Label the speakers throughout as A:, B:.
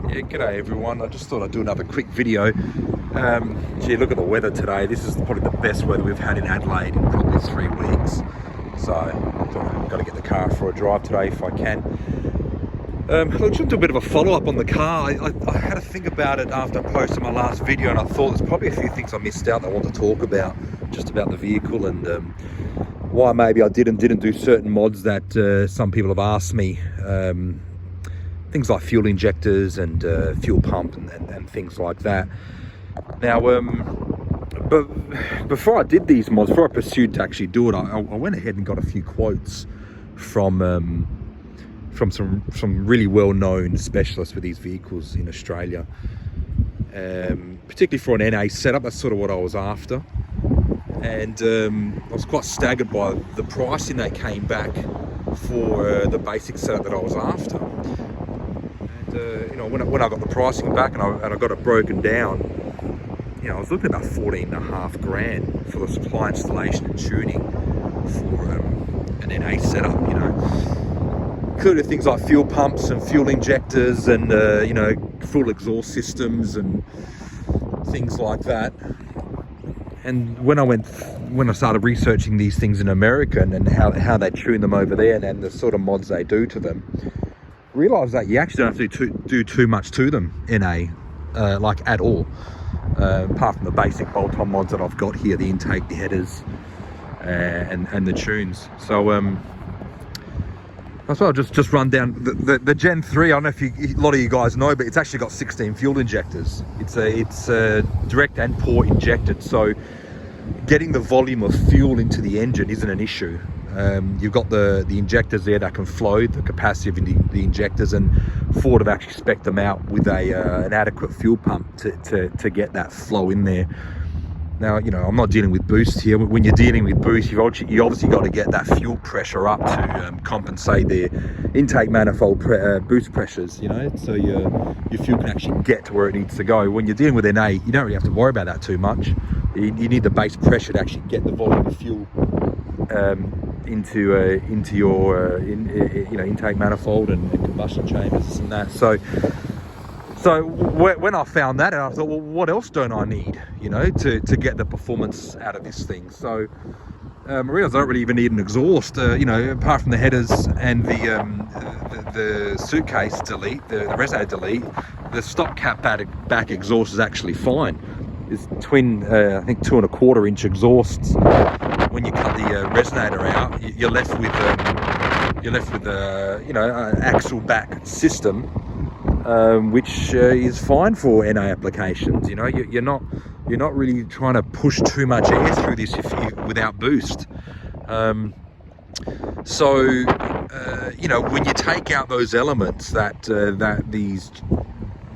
A: Yeah, g'day everyone. I just thought I'd do another quick video. Gee, look at the weather today. This is probably the best weather we've had in Adelaide in probably 3 weeks. So I thought I've got to get the car for a drive today if I can. Look, just do a bit of a follow-up on the car. I had to think about it after I posted my last video, and I thought there's probably a few things I missed out that I want to talk about, just about the vehicle, and why maybe I didn't do certain mods that some people have asked me. Things like fuel injectors and fuel pump and things like that. Now, but before I did these mods, before I pursued to actually do it, I went ahead and got a few quotes from some really well-known specialists with these vehicles in Australia, particularly for an NA setup. That's sort of what I was after, and I was quite staggered by the pricing they came back for the basic setup that I was after. You know, when I got the pricing back and I got it broken down, you know, I was looking at about 14.5 grand for the supply, installation and tuning for an NA setup. You know, including things like fuel pumps and fuel injectors and you know, full exhaust systems and things like that. And when I started researching these things in America and how they tune them over there and the sort of mods they do to them, realize that you actually don't have to do too much to them like at all, apart from the basic bolt-on mods that I've got here, the intake, the headers, and the tunes. So that's why I'll just run down the Gen 3. I don't know if a lot of you guys know, but it's actually got 16 fuel injectors. It's direct and port injected, so getting the volume of fuel into the engine isn't an issue. You've got the injectors there that can flow, the capacity of the injectors, and Ford have actually spec'd them out with an adequate fuel pump to get that flow in there. Now, you know, I'm not dealing with boost here. When you're dealing with boost, you obviously got to get that fuel pressure up to compensate the intake manifold boost pressures, you know, so your fuel can actually get to where it needs to go. When you're dealing with NA, you don't really have to worry about that too much. You need the base pressure to actually get the volume of fuel into your you know, intake manifold and combustion chambers and that. So when I found that, I thought, well, what else don't I need, you know, to get the performance out of this thing? So I realized I don't really even need an exhaust, you know, apart from the headers and the suitcase delete, the resonator delete. The stock cap back exhaust is actually fine. It's twin, I think 2¼ inch exhausts. When you cut the resonator out, you're left with you know, an axle back system, which is fine for NA applications. You know, you're not really trying to push too much air through this without boost. So you know, when you take out those elements that these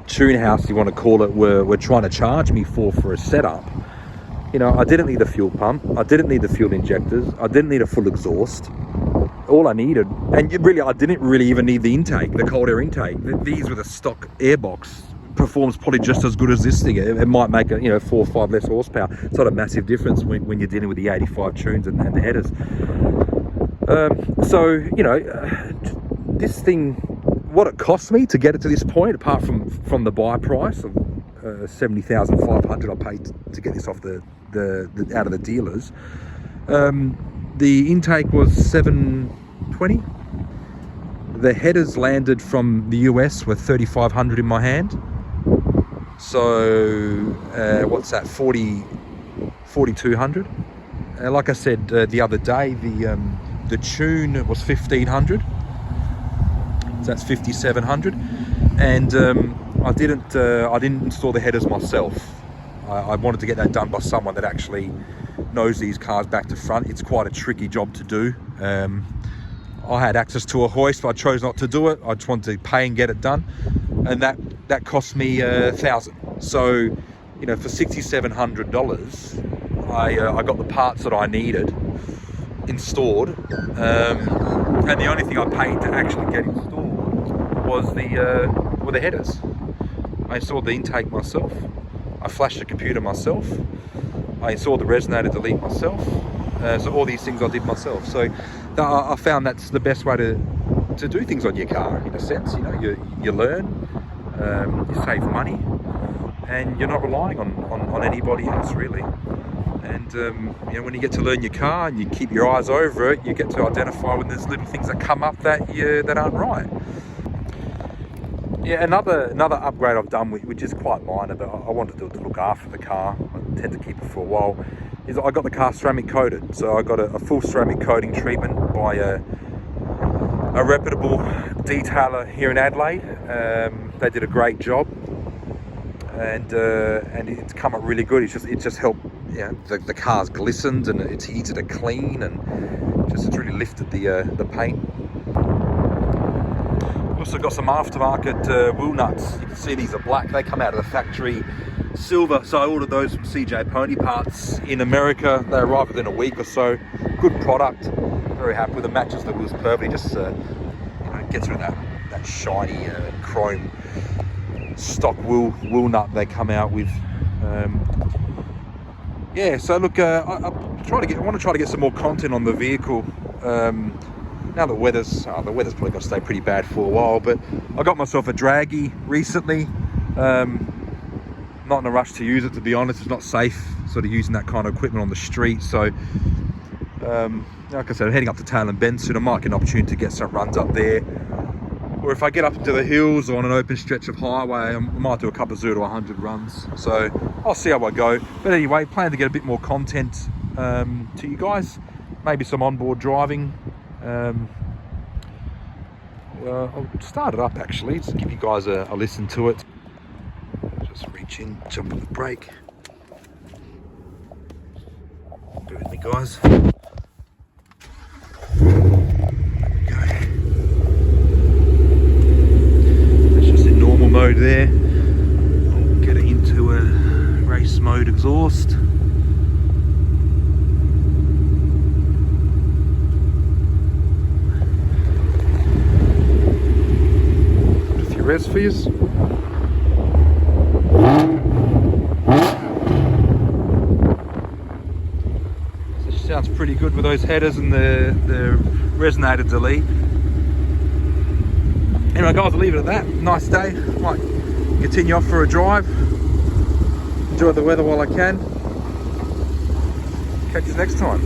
A: tune house, you want to call it, were trying to charge me for a setup, you know, I didn't need a fuel pump, I didn't need the fuel injectors, I didn't need a full exhaust. All I needed, and really I didn't really even need the intake, the cold air intake. These with a stock airbox performs probably just as good as this thing. It might make a, you know, 4 or 5 less horsepower. It's not a massive difference when you're dealing with the 85 tunes and the headers. So, you know, this thing, what it cost me to get it to this point, apart from the buy price of $70,500 I paid to get this off the out of the dealers. The intake was $720. The headers landed from the US were $3,500 in my hand. So what's that? $4,200. Like I said the other day, the tune was $1,500. So that's $5,700. And I didn't install the headers myself. I wanted to get that done by someone that actually knows these cars back to front. It's quite a tricky job to do. I had access to a hoist, but I chose not to do it. I just wanted to pay and get it done, and that cost me $1,000. So, you know, for $6,700, I got the parts that I needed installed, and the only thing I paid to actually get installed was were the headers. I installed the intake myself. I flashed the computer myself. I installed the resonator delete myself. So all these things I did myself. So I found that's the best way to do things on your car, in a sense. You know, you learn, You save money, and you're not relying on anybody else really. And you know, when you get to learn your car and you keep your eyes over it, you get to identify when there's little things that come up that aren't right. Yeah, another upgrade I've done, which is quite minor, but I wanted to look after the car. I tend to keep it for a while. Is I got the car ceramic coated, so I got a full ceramic coating treatment by a reputable detailer here in Adelaide. They did a great job, and it's come up really good. It just helped. Yeah, the car's glistened and it's easy to clean, and it's really lifted the paint. Also got some aftermarket wheel nuts. You can see these are black. They come out of the factory silver, so I ordered those from CJ Pony Parts in America. They arrived within a week or so. Good product. Very happy with it. Matches the wheels perfectly. Just you know, gets rid of that shiny chrome stock wheel nut they come out with. Yeah, so look, I want to try to get some more content on the vehicle. Now the weather's probably going to stay pretty bad for a while, but I got myself a draggy recently. Not in a rush to use it, to be honest. It's not safe sort of using that kind of equipment on the street. So, like I said, I'm heading up to Tail and Bend soon. I might get an opportunity to get some runs up there. Or if I get up into the hills or on an open stretch of highway, I might do a couple of 0 to 100 runs. So I'll see how I go. But anyway, plan to get a bit more content to you guys. Maybe some onboard driving. I'll start it up actually, just give you guys a listen to it. Just reach in, jump on the brake. Bear with me, guys. Mode there. I'll get it into a race mode exhaust. Put a few res for you. So it sounds pretty good with those headers and the resonator delete. Anyway guys, I'll leave it at that. Nice day. Might continue off for a drive. Enjoy the weather while I can. Catch you next time.